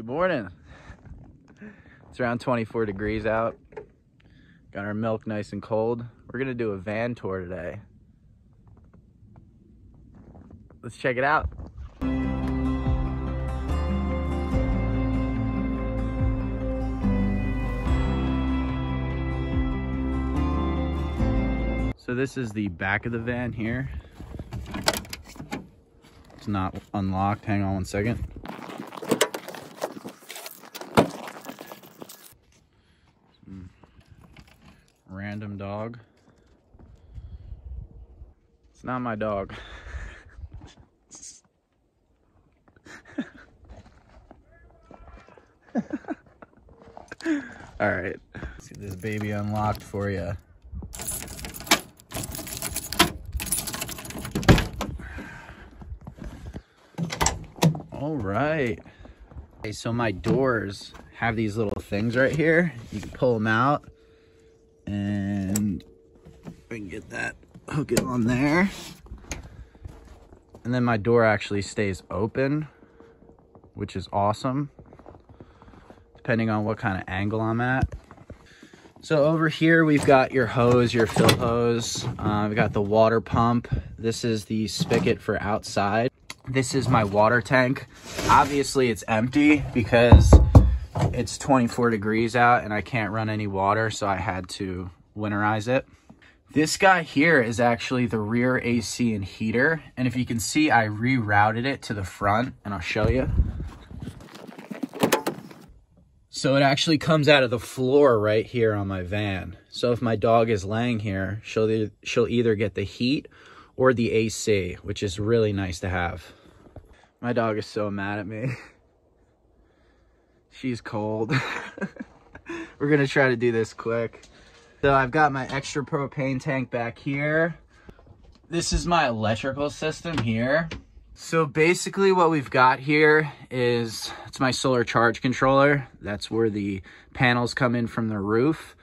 Good morning. It's around 24 degrees out. Got our milk nice and cold. We're gonna do a van tour today. Let's check it out. So this is the back of the van here. It's not unlocked. Hang on one second. Random dog. It's not my dog. All right, let's get this baby unlocked for you. All right. Okay, so my doors have these little things right here. You can pull them out, and we can get that, hook it on there. And then my door actually stays open, which is awesome, depending on what kind of angle I'm at. So over here, we've got your hose, your fill hose. We've got the water pump. This is the spigot for outside. This is my water tank. Obviously it's empty because it's 24 degrees out and I can't run any water, so I had to winterize it. This guy here is actually the rear AC and heater. And if you can see, I rerouted it to the front, and I'll show you. So it actually comes out of the floor right here on my van. So if my dog is laying here, she'll either get the heat or the AC, which is really nice to have. My dog is so mad at me. She's cold. We're gonna try to do this quick. So I've got my extra propane tank back here. This is my electrical system here. So basically what we've got here is, it's my solar charge controller. That's where the panels come in from the roof.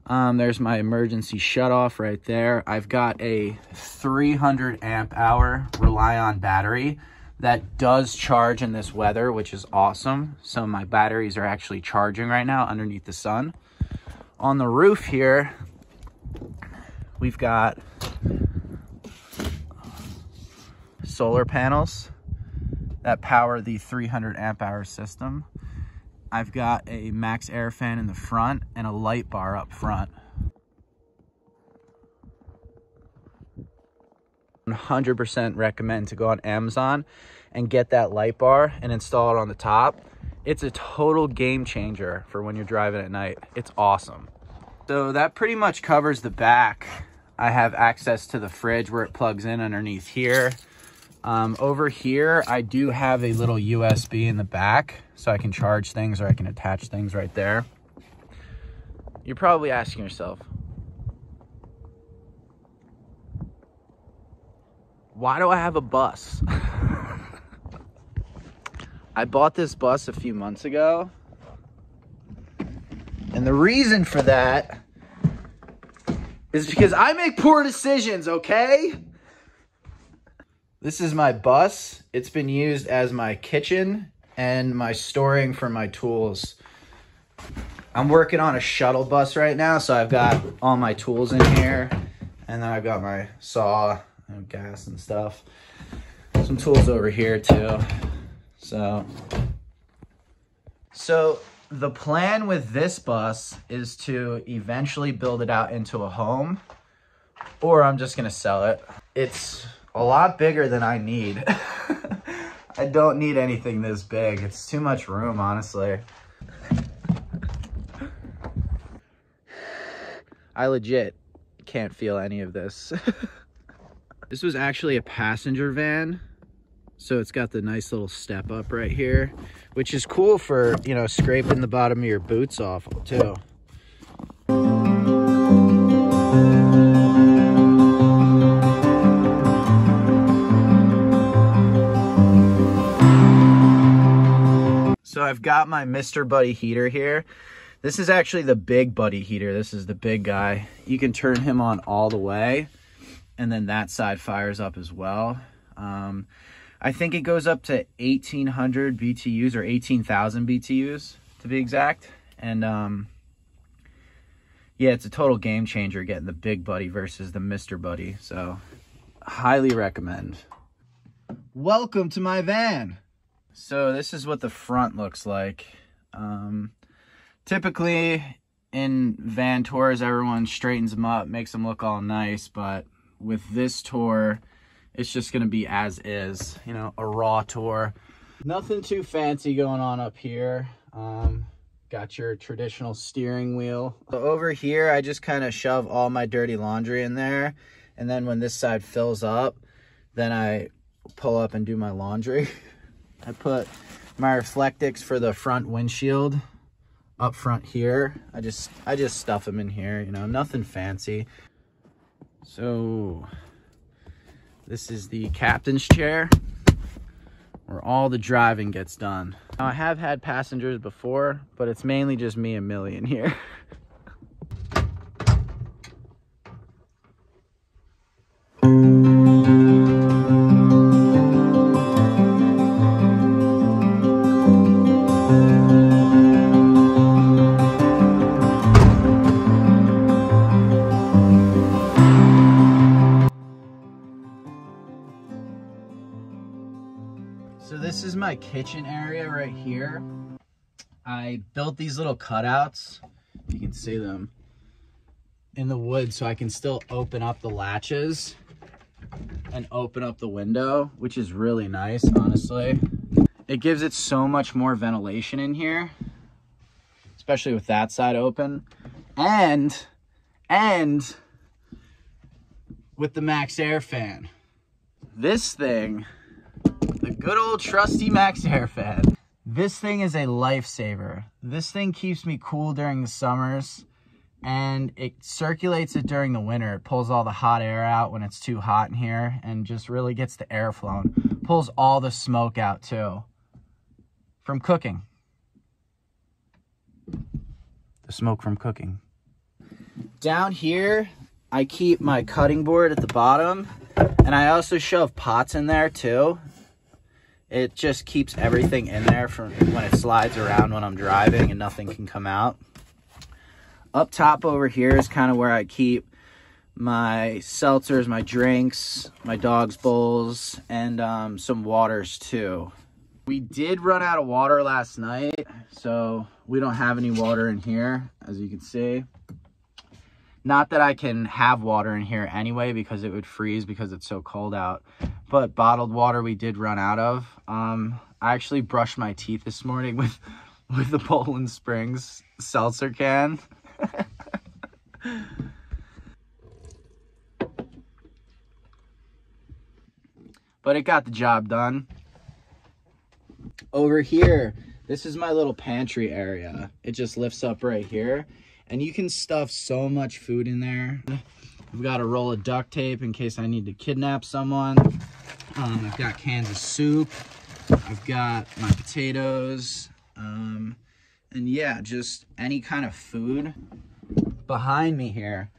There's my emergency shutoff right there. I've got a 300 amp hour Rely-On battery that does charge in this weather, which is awesome. So my batteries are actually charging right now underneath the sun. On the roof here, we've got solar panels that power the 300 amp hour system. I've got a max air fan in the front and a light bar up front. 100% recommend to go on Amazon and get that light bar and install it on the top. It's a total game changer for when you're driving at night. It's awesome. So that pretty much covers the back. I have access to the fridge where it plugs in underneath here. Over here, I do have a little USB in the back, so I can charge things or I can attach things right there. You're probably asking yourself, why do I have a bus? I bought this bus a few months ago. And the reason for that is because I make poor decisions, okay? This is my bus. It's been used as my kitchen and my storing for my tools. I'm working on a shuttle bus right now, so I've got all my tools in here. And then I've got my saw and gas and stuff. Some tools over here too. So the plan with this bus is to eventually build it out into a home, or I'm just gonna sell it. It's a lot bigger than I need. I don't need anything this big. It's too much room, honestly. I legit can't feel any of this. This was actually a passenger van. So it's got the nice little step up right here, which is cool for, you know, scraping the bottom of your boots off too. So I've got my Mr. Buddy heater here. This is actually the big Buddy heater. This is the big guy. You can turn him on all the way, and then that side fires up as well. I think it goes up to 1,800 BTUs or 18,000 BTUs to be exact. And yeah, it's a total game changer getting the Big Buddy versus the Mr. Buddy. So highly recommend. Welcome to my van. So this is what the front looks like. Typically in van tours, everyone straightens them up, makes them look all nice, but with this tour, it's just gonna be as is, you know, a raw tour. Nothing too fancy going on up here. Got your traditional steering wheel. So over here, I just kind of shove all my dirty laundry in there. And then when this side fills up, then I pull up and do my laundry. I put my Reflectix for the front windshield up front here. I just stuff them in here, you know, nothing fancy. So this is the captain's chair where all the driving gets done. Now, I have had passengers before, but it's mainly just me and Millie in here. So this is my kitchen area right here. I built these little cutouts, you can see them, in the wood so I can still open up the latches and open up the window, which is really nice, honestly. It gives it so much more ventilation in here, especially with that side open. And with the MaxxAir fan. This thing, the good old trusty MaxxAir fan. This thing is a lifesaver. This thing keeps me cool during the summers and it circulates it during the winter. It pulls all the hot air out when it's too hot in here and just really gets the air flowing. Pulls all the smoke out too from cooking. The smoke from cooking. Down here, I keep my cutting board at the bottom and I also shove pots in there too. It just keeps everything in there from when it slides around when I'm driving and nothing can come out. Up top over here is kind of where I keep my seltzers, my drinks, my dog's bowls, and some waters too. We did run out of water last night, so we don't have any water in here, as you can see. Not that I can have water in here anyway because it would freeze because it's so cold out. But bottled water we did run out of. I actually brushed my teeth this morning with the Poland Springs seltzer can. But it got the job done. Over here, this is my little pantry area. It just lifts up right here. And you can stuff so much food in there. I've got a roll of duct tape in case I need to kidnap someone. I've got cans of soup. I've got my potatoes. And yeah, just any kind of food. Behind me here,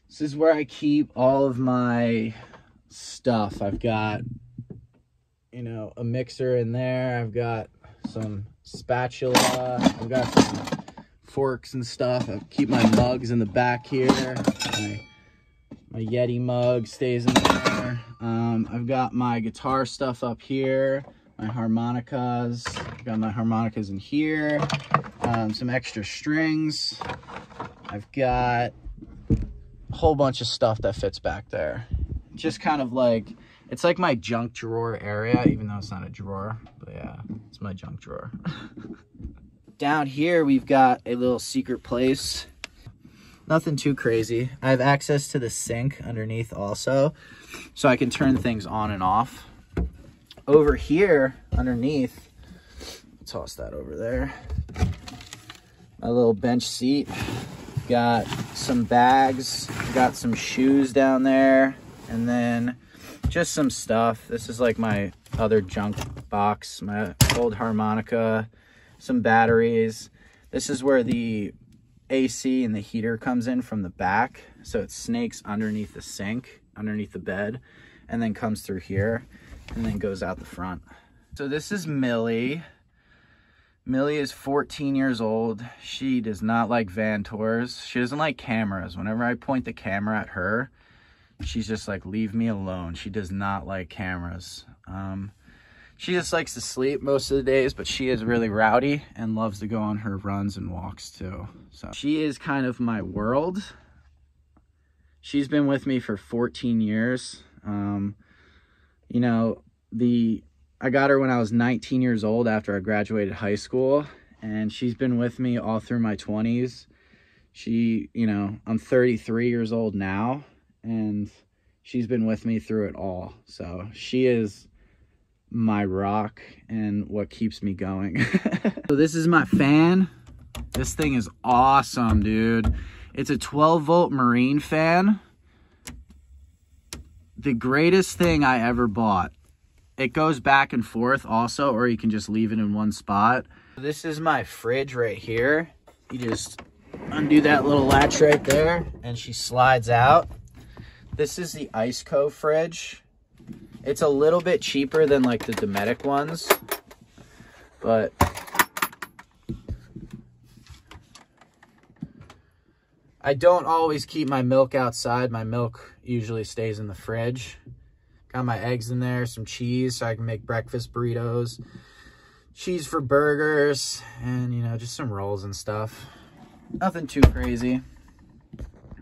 this is where I keep all of my stuff. I've got, you know, a mixer in there. I've got some spatula. I've got some forks and stuff. I keep my mugs in the back here. My Yeti mug stays in there. I've got my guitar stuff up here, my harmonicas. I've got my harmonicas in here. Some extra strings. I've got a whole bunch of stuff that fits back there. Just kind of like, it's like my junk drawer area, even though it's not a drawer, but yeah, it's my junk drawer. Down here, we've got a little secret place. Nothing too crazy. I have access to the sink underneath also, so I can turn things on and off. Over here, underneath, toss that over there. My little bench seat. Got some bags, got some shoes down there, and then just some stuff. This is like my other junk box, my old harmonica, some batteries. This is where the AC and the heater comes in from the back. So it snakes underneath the sink, underneath the bed, and then comes through here. and then goes out the front. So this is Millie. Millie is 14 years old. She does not like van tours. She doesn't like cameras. Whenever I point the camera at her, she's just like, leave me alone. She does not like cameras. She just likes to sleep most of the days, but she is really rowdy and loves to go on her runs and walks too. So she is kind of my world. She's been with me for 14 years. You know, I got her when I was 19 years old after I graduated high school, and she's been with me all through my 20s. You know, I'm 33 years old now, and she's been with me through it all. So she is my rock and what keeps me going. So this is my fan. This thing is awesome, dude. It's a 12-volt Marine fan. The greatest thing I ever bought. It goes back and forth also, or you can just leave it in one spot. This is my fridge right here. You just undo that little latch right there, and she slides out. This is the Iceco fridge. It's a little bit cheaper than like the Dometic ones, but I don't always keep my milk outside. My milk usually stays in the fridge. Got my eggs in there, some cheese so I can make breakfast burritos, cheese for burgers, and, you know, just some rolls and stuff. Nothing too crazy.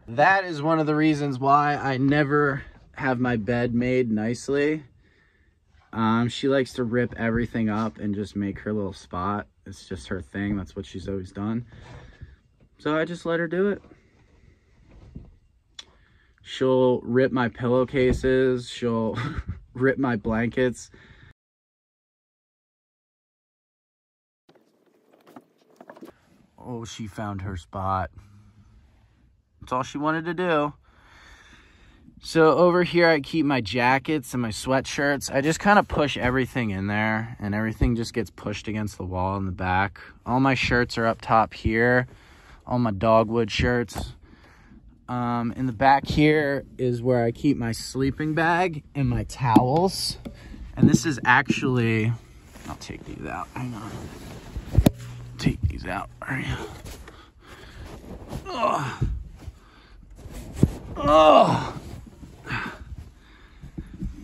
That is one of the reasons why I never have my bed made nicely. She likes to rip everything up and just make her little spot. It's just her thing. That's what she's always done. So I just let her do it. She'll rip my pillowcases. She'll rip my blankets. Oh, she found her spot. That's all she wanted to do. So over here, I keep my jackets and my sweatshirts. I just kind of push everything in there, and everything just gets pushed against the wall in the back. All my shirts are up top here. All my dogwood shirts. In the back here is where I keep my sleeping bag and my towels. And this is actually, I'll take these out. Hang on. Take these out. Oh. Oh.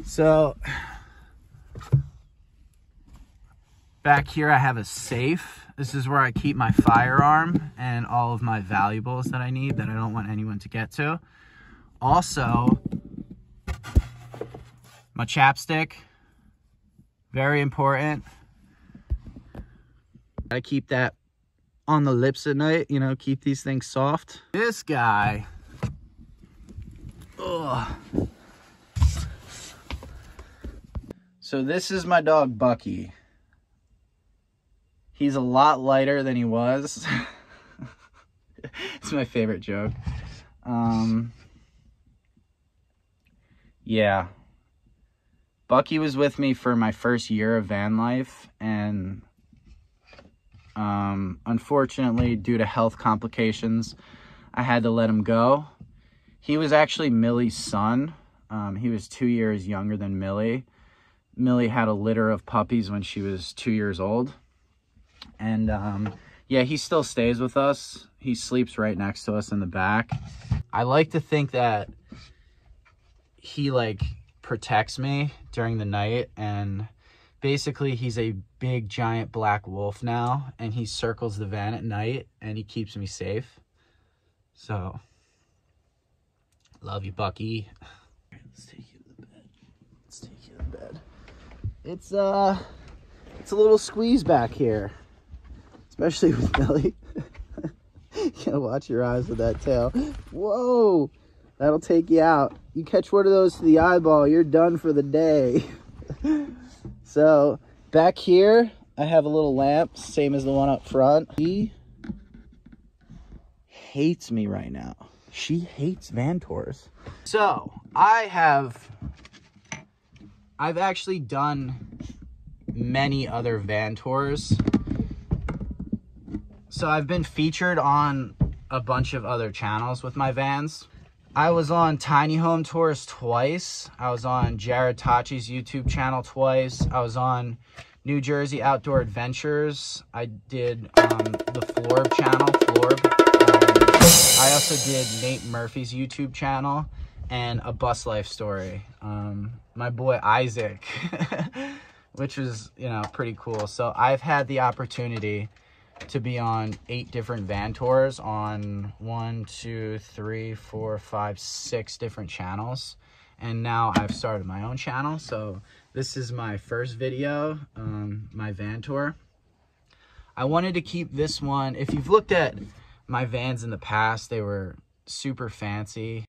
So back here I have a safe. This is where I keep my firearm and all of my valuables that I need that I don't want anyone to get to. Also, my chapstick, very important. I keep that on the lips at night, you know, keep these things soft. This guy, ugh. So this is my dog, Bucky. He's a lot lighter than he was. It's my favorite joke. Yeah. Bucky was with me for my first year of van life, and unfortunately, due to health complications, I had to let him go. He was actually Millie's son. He was 2 years younger than Millie. Millie had a litter of puppies when she was 2 years old. And yeah, he still stays with us. He sleeps right next to us in the back. I like to think that he like protects me during the night, and basically he's a big giant black wolf now, and he circles the van at night and he keeps me safe. So love you, Bucky. Let's take you to the bed. Let's take you to bed. It's a little squeeze back here, especially with Millie. You gotta watch your eyes with that tail. Whoa, that'll take you out. You catch one of those to the eyeball, you're done for the day. So back here, I have a little lamp, same as the one up front. She hates me right now. She hates van tours. So I've actually done many other van tours. So I've been featured on a bunch of other channels with my vans. I was on Tiny Home Tours twice. I was on Jared Tachi's YouTube channel twice. I was on New Jersey Outdoor Adventures. I did the Florb channel, Florb. I also did Nate Murphy's YouTube channel and A Bus Life Story. My boy Isaac, which was, you know, pretty cool. So I've had the opportunity to be on 8 different van tours on 6 different channels. And now I've started my own channel. So this is my first video, my van tour. I wanted to keep this one. If you've looked at my vans in the past, they were super fancy.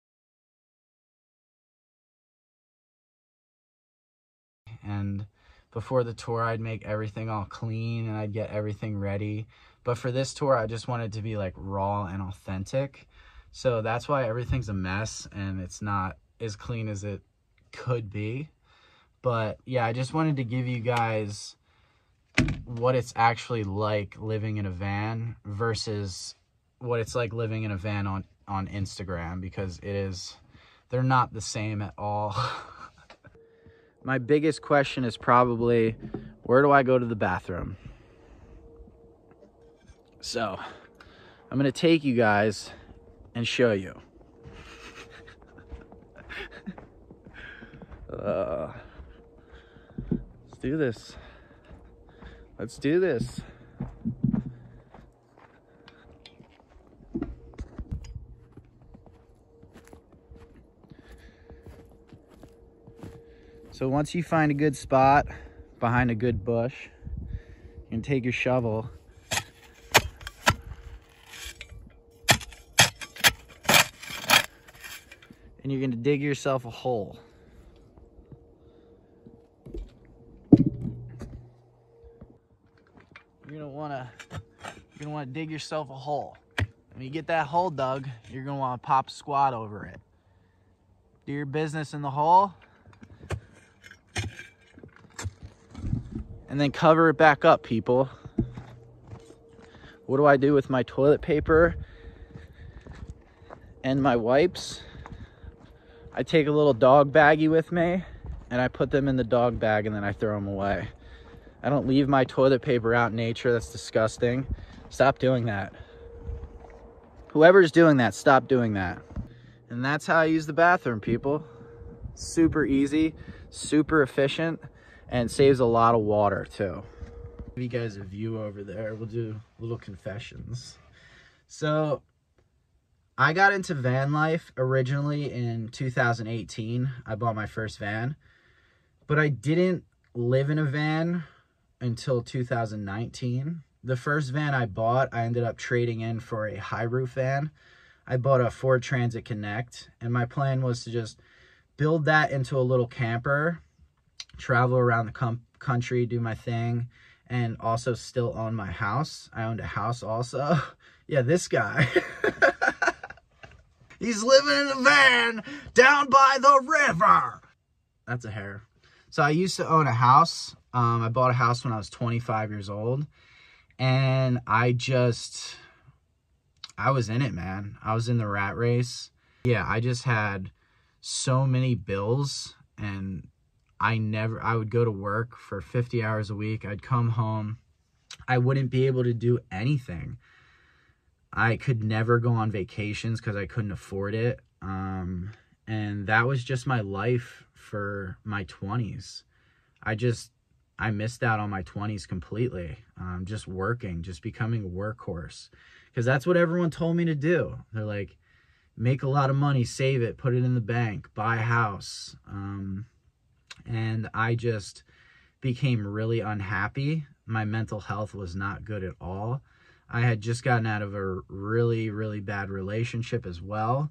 And before the tour, I'd make everything all clean and I'd get everything ready. But for this tour, I just wanted to be like raw and authentic. So that's why everything's a mess and it's not as clean as it could be. But yeah, I just wanted to give you guys what it's actually like living in a van versus what it's like living in a van on Instagram, because they're not the same at all. My biggest question is probably, where do I go to the bathroom? So, I'm gonna take you guys and show you. Let's do this. Let's do this. So once you find a good spot behind a good bush, you can take your shovel and you're gonna dig yourself a hole. You're gonna wanna dig yourself a hole. When you get that hole dug, you're gonna wanna pop a squat over it. Do your business in the hole, and then cover it back up, people. What do I do with my toilet paper and my wipes? I take a little dog baggie with me and I put them in the dog bag and then I throw them away. I don't leave my toilet paper out in nature. That's disgusting. Stop doing that. Whoever's doing that, stop doing that. And that's how I use the bathroom, people. Super easy, super efficient, and saves a lot of water too. Give you guys a view over there. We'll do little confessions. So I got into van life originally in 2018. I bought my first van, but I didn't live in a van until 2019. The first van I bought, I ended up trading in for a high roof van. I bought a Ford Transit Connect, and my plan was to just build that into a little camper, travel around the country, do my thing, and also still own my house. I owned a house also. Yeah, this guy. He's living in a van down by the river. That's a hair. So I used to own a house. I bought a house when I was 25 years old. And I was in it, man. I was in the rat race. Yeah, I just had so many bills, and I would go to work for 50 hours a week. I'd come home. I wouldn't be able to do anything. I could never go on vacations because I couldn't afford it. And that was just my life for my 20s. I missed out on my 20s completely. Just working, just becoming a workhorse. Because that's what everyone told me to do. They're like, make a lot of money, save it, put it in the bank, buy a house. And I just became really unhappy. My mental health was not good at all. I had just gotten out of a really, really bad relationship as well.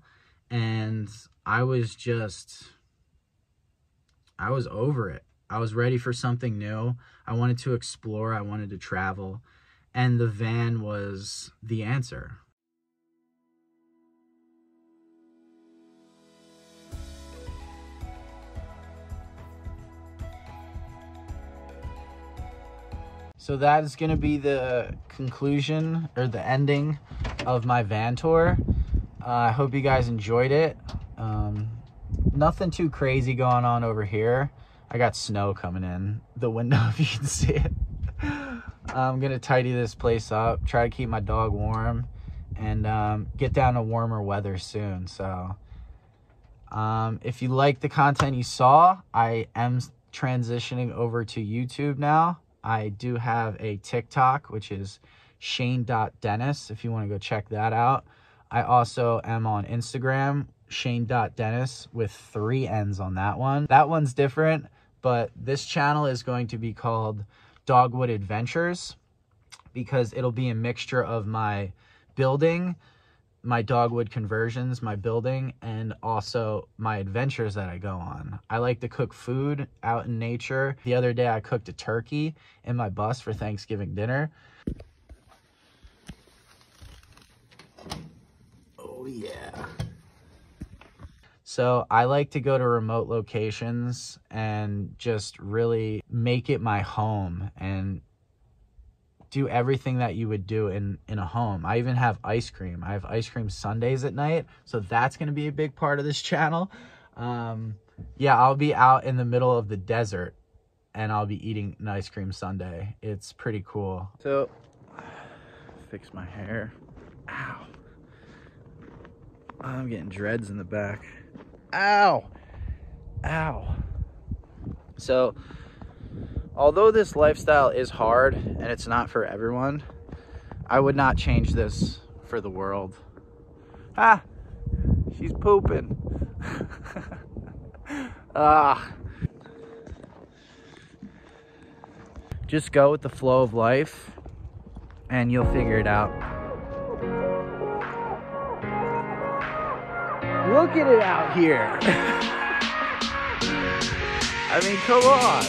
And I was over it. I was ready for something new. I wanted to explore. I wanted to travel. And the van was the answer. So that is going to be the conclusion or the ending of my van tour. I hope you guys enjoyed it. Nothing too crazy going on over here. I got snow coming in the window if you can see it. I'm gonna tidy this place up, try to keep my dog warm, and get down to warmer weather soon. So if you like the content you saw, I am transitioning over to YouTube now. I do have a TikTok, which is Shane.Dennis, if you want to go check that out. I also am on Instagram, Shane.Dennis, with 3 N's on that one. That one's different, but this channel is going to be called Dogwood Adventures because it'll be a mixture of my building, my dogwood conversions, my building, and also my adventures that I go on. I like to cook food out in nature. The other day I cooked a turkey in my bus for Thanksgiving dinner. Oh yeah. So I like to go to remote locations and just really make it my home and do everything that you would do in a home. I even have ice cream. I have ice cream Sundays at night, so that's going to be a big part of this channel. Yeah, I'll be out in the middle of the desert and I'll be eating an ice cream sundae. It's pretty cool. So, fix my hair. Ow. I'm getting dreads in the back. Ow. Ow. So, although this lifestyle is hard and it's not for everyone, I would not change this for the world. Ah, she's pooping. Just go with the flow of life and you'll figure it out. Look at it out here. I mean, come on.